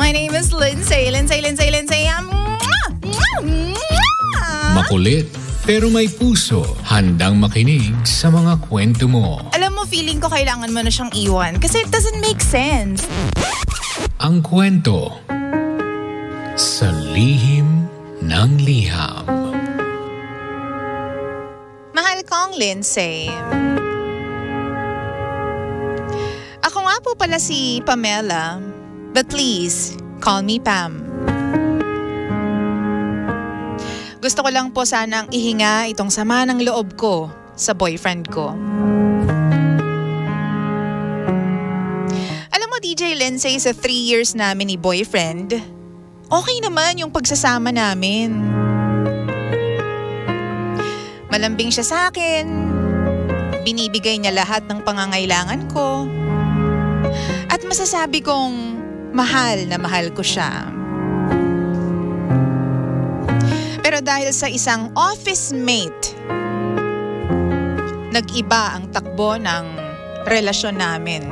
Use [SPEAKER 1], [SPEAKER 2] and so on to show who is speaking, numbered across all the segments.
[SPEAKER 1] My name is Lindsay.
[SPEAKER 2] Makulit, pero may puso. Handang makinig sa mga kwento mo.
[SPEAKER 1] Alam mo, feeling ko kailangan mo na siyang iwan kasi it doesn't make sense.
[SPEAKER 2] Ang kwento sa lihim ng liham.
[SPEAKER 1] Mahal kong Lindsay. Ako nga po pala si Pamela, but please, call me Pam. Gusto ko lang po sanang ihinga itong sama ng loob ko sa boyfriend ko. Alam mo, DJ Lindsay, sa 3 years namin ni boyfriend, okay naman yung pagsasama namin. Malambing siya sa akin, binibigay niya lahat ng pangangailangan ko, at masasabi kong mahal na mahal ko siya. Pero dahil sa isang office mate, nag-iba ang takbo ng relasyon namin.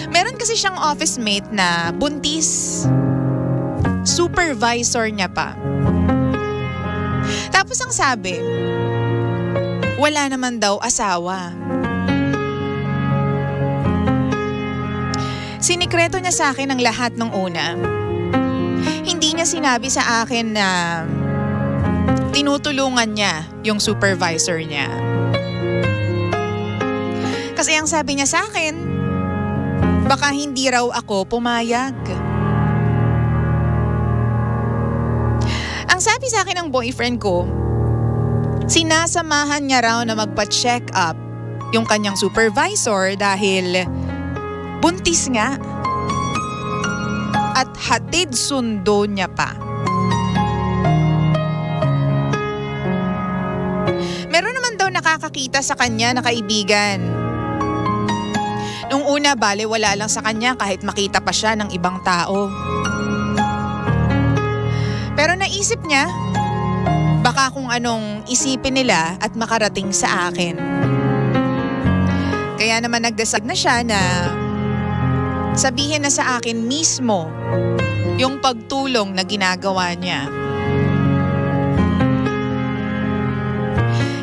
[SPEAKER 1] Meron kasi siyang office mate na buntis. Supervisor niya pa. Tapos ang sabi, wala naman daw asawa. Sinikreto niya sa akin ang lahat nung una. Hindi niya sinabi sa akin na tinutulungan niya yung supervisor niya. Kasi ang sabi niya sa akin, baka hindi raw ako pumayag. Ang sabi sa akin ng boyfriend ko, sinasamahan niya raw na magpa-check up yung kanyang supervisor dahil buntis nga. At hatid sundo niya pa. Meron naman daw nakakakita sa kanya na kaibigan. Nung una, bale wala lang sa kanya kahit makita pa siya ng ibang tao. Pero naisip niya, baka kung anong isipin nila at makarating sa akin. Kaya naman nagdasal na siya na sabihin na sa akin mismo yung pagtulong na ginagawa niya.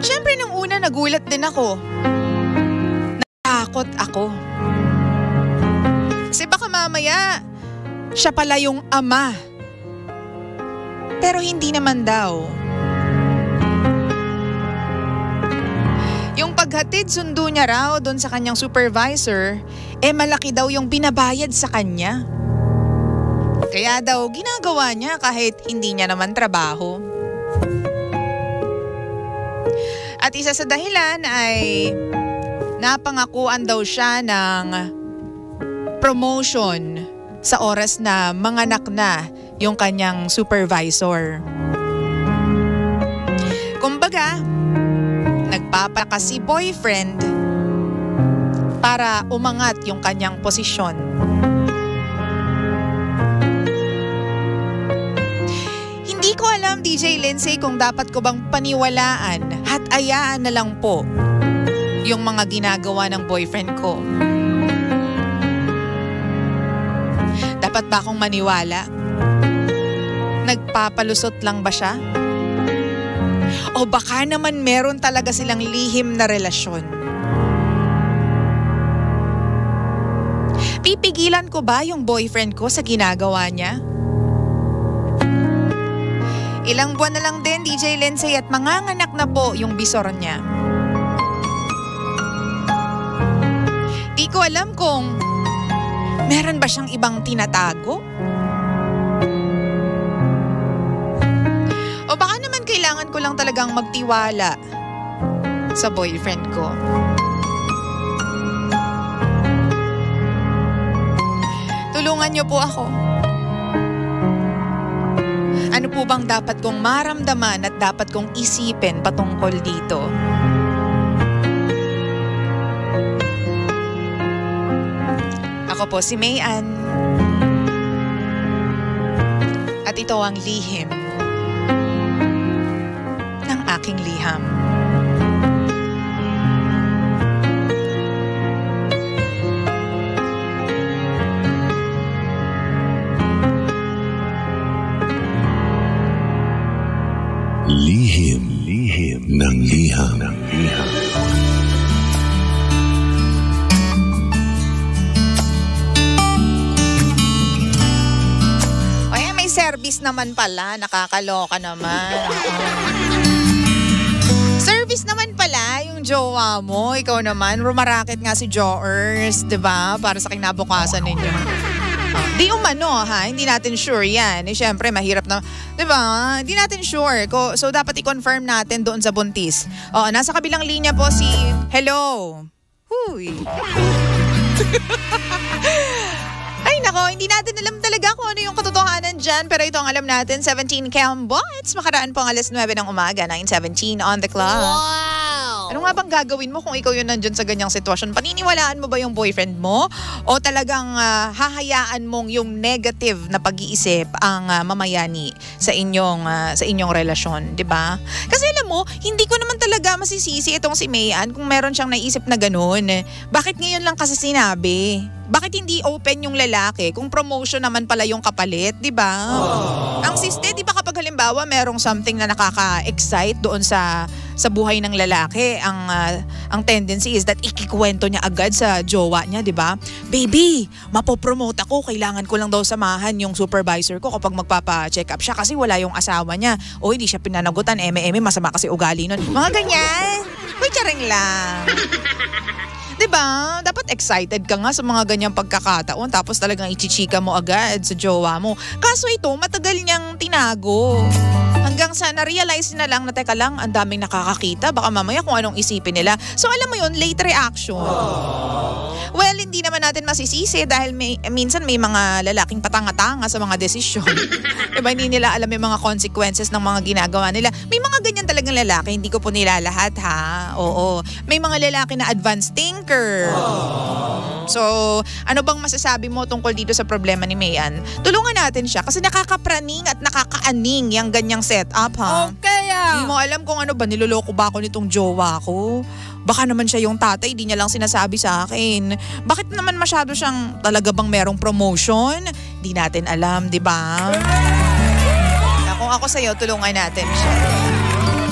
[SPEAKER 1] Siyempre nung una nagulat din ako. Natakot ako. Kasi baka mamaya siya pala yung ama. Pero hindi naman daw. Yung paghatid sundo niya raw doon sa kanyang supervisor, malaki daw yung binabayad sa kanya. Kaya daw ginagawa niya kahit hindi niya naman trabaho. At isa sa dahilan ay napangakuan daw siya ng promotion sa oras na manganak na yung kanyang supervisor. Kumbaga, nagpapakas si boyfriend para umangat yung kanyang posisyon. Hindi ko alam, DJ Lindsay, kung dapat ko bang paniwalaan at ayaan na lang po yung mga ginagawa ng boyfriend ko. Dapat ba akong maniwala? Nagpapalusot lang ba siya? O baka naman meron talaga silang lihim na relasyon? Pipigilan ko ba yung boyfriend ko sa ginagawa niya? Ilang buwan na lang din, DJ Lindsay, at manganganak na po yung bisor niya. Di ko alam kung meron ba siyang ibang tinatago? O baka naman kailangan ko lang talagang magtiwala sa boyfriend ko. Tulungan niyo po ako. Ano po bang dapat kong maramdaman at dapat kong isipin patungkol dito? Ako po si Mayan. At ito ang lihim ng aking liham. Service naman pala, nakakaloka naman. Service naman pala yung jowa mo. Ikaw naman, rumaraket nga si Joers, 'di ba? Para sa kinabukasan ninyo. Di umano ha, hindi natin sure yan. Syempre, mahirap na, 'di ba? Hindi natin sure. So dapat i-confirm natin doon sa buntis. Nasa kabilang linya po si Hello. Huy. Ay nako, hindi natin alam talaga kung ano yung katotohanan dyan. Pero ito ang alam natin, 17 Cambots. Makaraan po ang alas 9 ng umaga, 9:17 on the clock. Wow! Ano nga bang gagawin mo kung ikaw yun nandyan sa ganyang sitwasyon? Paniniwalaan mo ba yung boyfriend mo? O talagang hahayaan mong yung negative na pag-iisip ang mamayani sa inyong relasyon, di ba? Kasi alam mo, hindi ko naman talaga masisisi itong si Mayan kung meron siyang naisip na ganun. Bakit ngayon lang kasi sinabi? Bakit hindi open yung lalaki kung promotion naman pala yung kapalit, di ba? Ang siste, di ba kapag halimbawa merong something na nakaka-excite doon sa buhay ng lalaki, ang tendency is that ikikwento niya agad sa jowa niya, di ba? Baby, mapopromote ako, kailangan ko lang daw samahan yung supervisor ko kapag magpapa-check up siya kasi wala yung asawa niya. O hindi siya pinanagutan, masama kasi ugali nun. Mga ganyan. Uy, charing lang. Diba? Dapat excited ka nga sa mga ganyang pagkakataon tapos talagang ichichika mo agad sa jowa mo. Kaso ito, matagal niyang tinago. Hanggang sa na-realize na lang na teka lang, ang daming nakakakita. Baka mamaya kung anong isipin nila. So alam mo yun, late reaction. Well, hindi naman natin masisisi dahil minsan may mga lalaking patanga-tanga sa mga desisyon. Diba? Hindi nila alam yung mga consequences ng mga ginagawa nila. May mga ganyan talagang lalaki. Hindi ko po nila lahat ha. Oo. May mga lalaki na advanced thinker. So, ano bang masasabi mo tungkol dito sa problema ni Mayan? Tulungan natin siya kasi nakakapraning at nakakaaning yung ganyang setup ha.
[SPEAKER 3] Okay
[SPEAKER 1] Hindi mo alam kung ano ba, niloloko ba ako nitong jowa ko? Baka naman siya yung tatay, di niya lang sinasabi sa akin. Bakit naman masyado siyang talaga bang merong promotion? Di natin alam, di ba? Kung ako sa'yo, tulungan natin siya.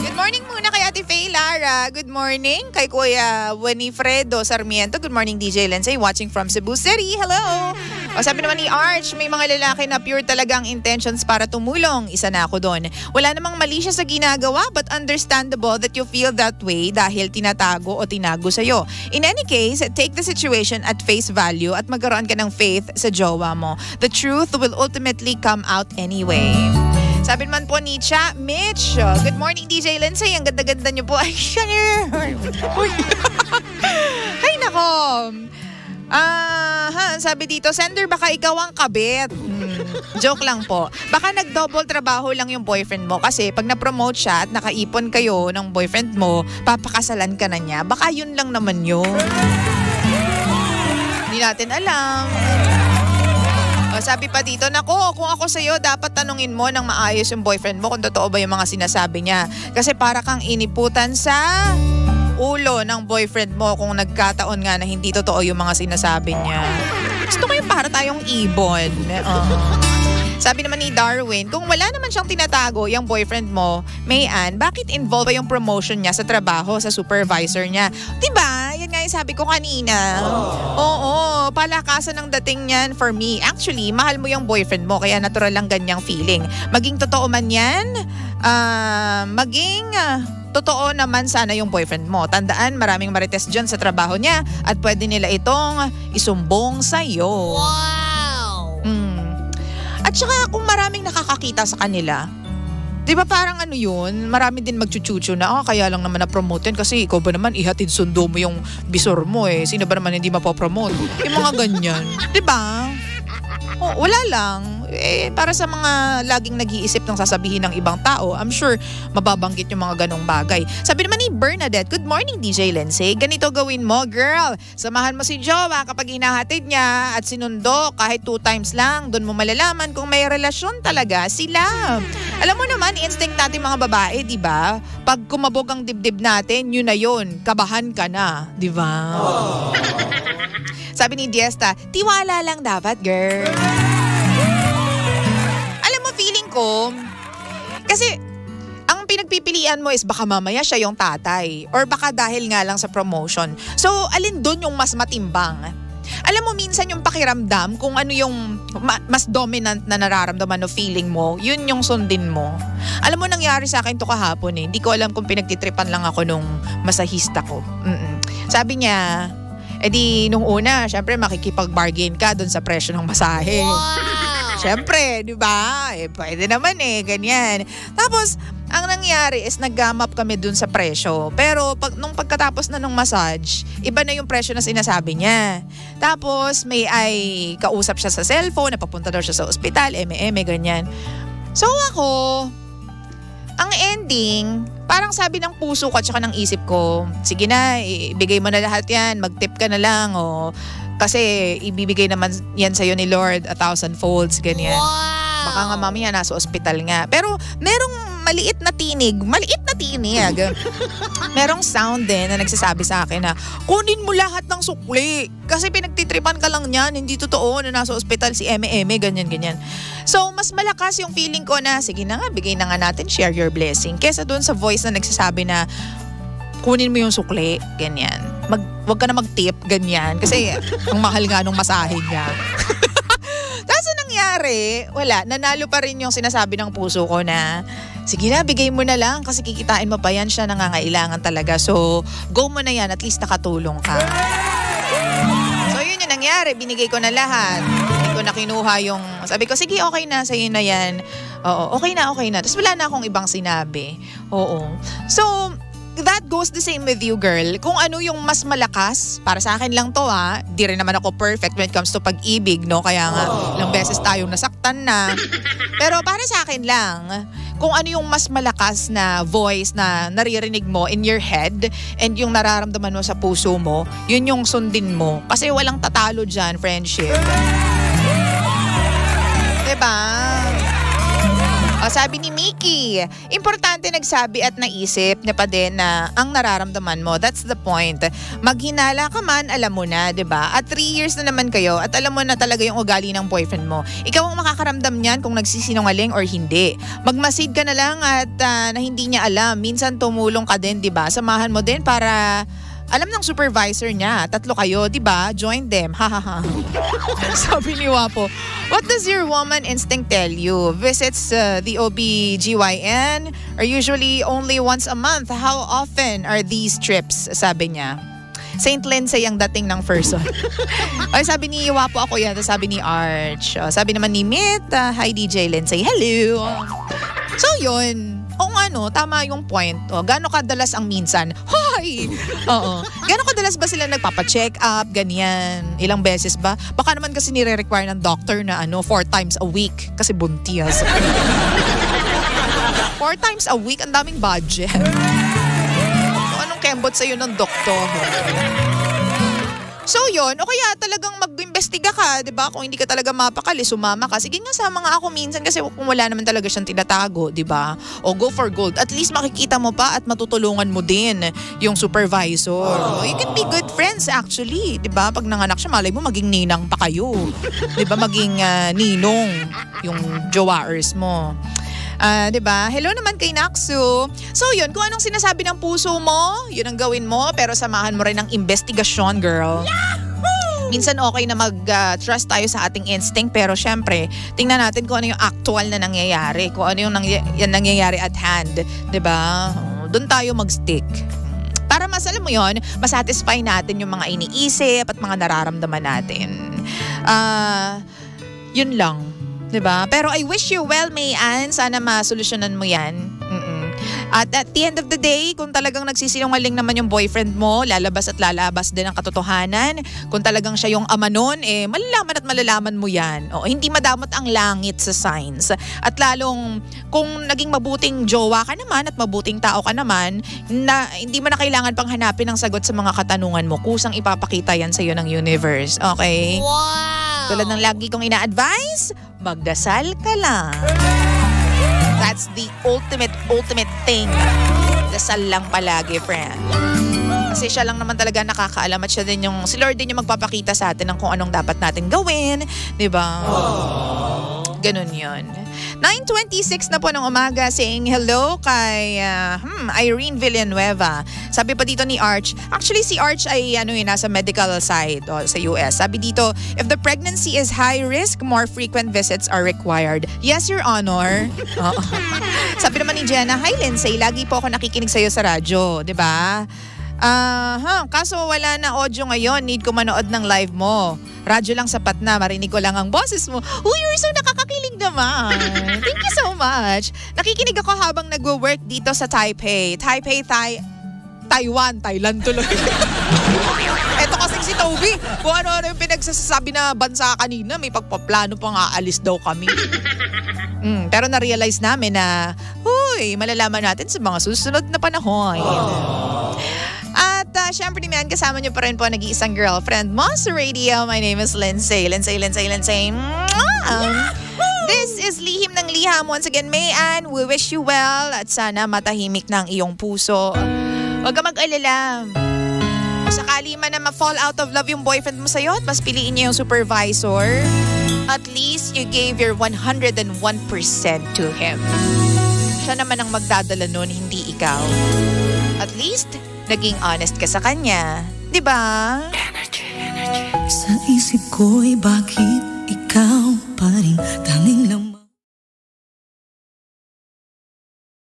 [SPEAKER 1] Good morning muna kay Ate Faye Lara. Good morning kay Kuya Winifredo Sarmiento. Good morning DJ Lindsay watching from Cebu City. Hello! O sabi naman ni Arch, may mga lalaki na pure talagang intentions para tumulong. Isa na ako doon. Wala namang mali siya sa ginagawa but understandable that you feel that way dahil tinatago o tinago sa'yo. In any case, take the situation at face value at magkaroon ka ng faith sa jowa mo. The truth will ultimately come out anyway. Sabi naman po ni Cha Mitch, good morning DJ Lindsay, ang ganda-ganda niyo po. Ay, Ay, nako. Sabi dito, sender baka ikaw ang kabit. Joke lang po. Baka nag-double trabaho lang yung boyfriend mo kasi pag na-promote siya at nakaipon kayo ng boyfriend mo, papakasalan ka na niya. Baka yun lang naman yun. Hindi natin alam. Sabi pa dito, nako, kung ako sa'yo, dapat tanungin mo ng maayos yung boyfriend mo kung totoo ba yung mga sinasabi niya. Kasi para kang iniputan sa ulo ng boyfriend mo kung nagkataon nga na hindi totoo yung mga sinasabi niya. Gusto ko yung para tayong ibon. Sabi naman ni Darwin, kung wala naman siyang tinatago yung boyfriend mo, Mayan, bakit involved ba yung promotion niya sa trabaho, sa supervisor niya? Diba? Yan nga yung sabi ko kanina. Oo, palakasan ng dating niyan for me. Actually, mahal mo yung boyfriend mo, kaya natural lang ganyang feeling. Maging totoo man yan, totoo naman sana yung boyfriend mo. Tandaan, maraming marites dyan sa trabaho niya at pwede nila itong isumbong sa'yo. Wow! At saka kung maraming nakakakita sa kanila, di ba parang ano yun, marami din magchuchuchu na, kaya lang naman na-promote yan kasi ikaw ba naman ihatid sundo mo yung bisor mo eh. Sino ba naman hindi mapopromote? Yung mga ganyan. Di ba? Wala lang. Para sa mga laging nag-iisip ng sasabihin ng ibang tao, I'm sure mababanggit yung mga ganong bagay. Sabi naman ni Bernadette, good morning DJ Lindsay. Ganito gawin mo, girl. Samahan mo si jowa kapag hinahatid niya at sinundo kahit 2 times lang. Doon mo malalaman kung may relasyon talaga sila. Alam mo naman, instinct natin mga babae, di ba? Pag kumabog ang dibdib natin, yun na yun. Kabahan ka na, di ba? Sabi ni Diesta, tiwala lang dapat, girl. Alam mo, feeling ko, kasi ang pinagpipilian mo is baka mamaya siya yung tatay or baka dahil nga lang sa promotion. So, alin doon yung mas matimbang? Alam mo, minsan yung pakiramdam, kung ano yung mas dominant na nararamdaman o feeling mo, yun yung sundin mo. Alam mo, nangyari sa akin to kahapon eh. Hindi ko alam kung pinagtitripan lang ako nung masahista ko. Sabi niya, edi nung una, syempre makikipag-bargain ka dun sa presyo ng masahe. Wow! Syempre, di ba? Pwede naman ganyan. Tapos, ang nangyari is nag-gum up kami dun sa presyo. Pero nung pagkatapos na nung massage, iba na yung presyo na sinasabi niya. Tapos, kausap siya sa cellphone, napapunta daw siya sa ospital, ganyan. So ako, ang ending, parang sabi ng puso ko at saka ng isip ko, sige na, ibigay mo na lahat yan, mag-tip ka na lang, kasi ibibigay naman yan sa'yo ni Lord 1,000 folds, ganyan. Wow! Baka nga mamaya nasa ospital nga. Pero merong maliit na tinig. Merong sound din na nagsasabi sa akin na, kunin mo lahat ng sukli. Kasi pinagtitripan ka lang niyan, hindi totoo na nasa ospital si ganyan. So, mas malakas yung feeling ko na, sige na nga, bigay na nga natin, share your blessing. Kesa doon sa voice na nagsasabi na, kunin mo yung sukli, ganyan. Wag ka na mag-tip, ganyan. Kasi ang mahal nga nung masahe niya. Tapos nangyari, wala, nanalo pa rin yung sinasabi ng puso ko na, sige na, bigay mo na lang kasi kikitain mo pa yan, siya nangangailangan talaga. So, go mo na yan, at least nakatulong ka. So, yun yung nangyari, binigay ko na lahat. Hindi ko na kinuha yung, sabi ko, sige, okay na, sa'yo na yan. Oo, okay na. Tapos wala na akong ibang sinabi. Oo. So, that goes the same with you, girl. Kung ano yung mas malakas, para sa akin lang to di rin naman ako perfect when it comes to pag-ibig, no? Kaya nga, ilang beses tayong nasaktan na. Pero para sa akin lang, kung ano yung mas malakas na voice na naririnig mo in your head and yung nararamdaman mo sa puso mo, yun yung sundin mo. Kasi walang tatalo dyan, friendship. Diba? Sabi ni Mickey, importante nagsabi at naisip niya pa din na ang nararamdaman mo. That's the point. Maghinala ka man, alam mo na, 'di ba? At 3 years na naman kayo at alam mo na talaga yung ugali ng boyfriend mo. Ikaw ang makakaramdam niyan kung nagsisinungaling or hindi. Magmasid ka na lang at na hindi niya alam. Minsan tumulong ka din, 'di ba? Samahan mo din para alam ng supervisor niya, 3 kayo, di ba? Join them. Ha. Sabi ni Wapo, what does your woman instinct tell you? Visits the OB/GYN are usually only once a month. How often are these trips? Sabi niya. St. Lindsay ang dating ng person. Ay, sabi ni Wapo ako yan. Sabi ni Arch. Sabi naman ni Mit, hi DJ Lindsay. Hello. So yun. Oo nga no, tama yung point. Gaano kadalas ang minsan? Hoy! Oo. Gaano kadalas ba sila nagpapacheck up, ganyan? Ilang beses ba? Baka naman kasi nire-require ng doctor na 4 times a week kasi buntis. 4 times a week, ang daming budget. Anong kembot sa'yo ng doktor? So yun, o kaya talagang mag-imbestiga ka, di ba? Kung hindi ka talaga mapakali, sumama ka. Sige nga, sama nga ako minsan kasi kung wala naman talaga siyang tinatago, di ba? O go for gold. At least makikita mo pa at matutulungan mo din yung supervisor. You can be good friends actually, di ba? Pag nanganak siya, malay mo maging ninang pa kayo. Di ba? Maging ninong yung jowaers mo. Diba? Hello naman kay Naksu. So yun, kung anong sinasabi ng puso mo, yun ang gawin mo, pero samahan mo rin ng investigasyon, girl. Yahoo! Minsan okay na mag-trust tayo sa ating instinct, pero syempre, tingnan natin kung ano yung actual na nangyayari, kung ano yung nangyayari at hand. Diba? Doon tayo mag-stick. Para mas, alam mo yun, masatisfy natin yung mga iniisip at mga nararamdaman natin. Yun lang. Diba? Pero I wish you well, Mayan. Sana masolusyonan mo yan. At the end of the day, kung talagang nagsisinungaling naman yung boyfriend mo, lalabas at lalabas din ang katotohanan. Kung talagang siya yung ama nun, malalaman at malalaman mo yan. Hindi madamot ang langit sa signs. At lalong, kung naging mabuting jowa ka naman at mabuting tao ka naman, na hindi mo na kailangan pang hanapin ang sagot sa mga katanungan mo. Kusang ipapakita yan sa'yo ng universe. Okay? Wow! Tulad ng lagi kong ina-advise, magdasal ka lang. That's the ultimate thing. Dasal lang palagi, friend. Kasi siya lang naman talaga nakakaalam at siya din si Lord din yung magpapakita sa atin ng kung anong dapat natin gawin. Diba? Ganun yun. 9:26 na po ng umaga, saying hello kay Irene Villanueva. Sabi pa dito ni Arch, actually si Arch ay nasa medical side sa US. Sabi dito, if the pregnancy is high risk, more frequent visits are required. Yes, Your Honor. Sabi naman ni Jenna, hi Lindsay, lagi po ako nakikinig sa'yo sa radyo, di ba? Kaso wala na audio ngayon. Need ko manood ng live mo. Radyo lang sapat na. Marinig ko lang ang boses mo. Uy, you're so nakakakilig naman. Thank you so much. Nakikinig ako habang nagwo-work dito sa Taipei. Taiwan, Thailand tuloy. Eto kasing si Toby. Kung ano yung pinagsasabi na bansa kanina, may pagpaplano pang aalis daw kami. Pero na-realize namin na, malalaman natin sa mga susunod na panahon. At syempre naman, kasama niyo pa rin po nag-iisang girlfriend mo sa radio. My name is Lindsay. This is Lihim ng Liham. Once again, Mayan, we wish you well at sana matahimik ng iyong puso. Huwag ka mag-alala. Sakali man na ma-fall out of love yung boyfriend mo sa'yo at mas piliin niya yung supervisor, at least you gave your 101% to him. Siya naman ang magdadala nun, hindi ikaw. At least, naging honest ka sa kanya. Diba?
[SPEAKER 3] Sa isip ko'y bakit ikaw pa rin tanging lang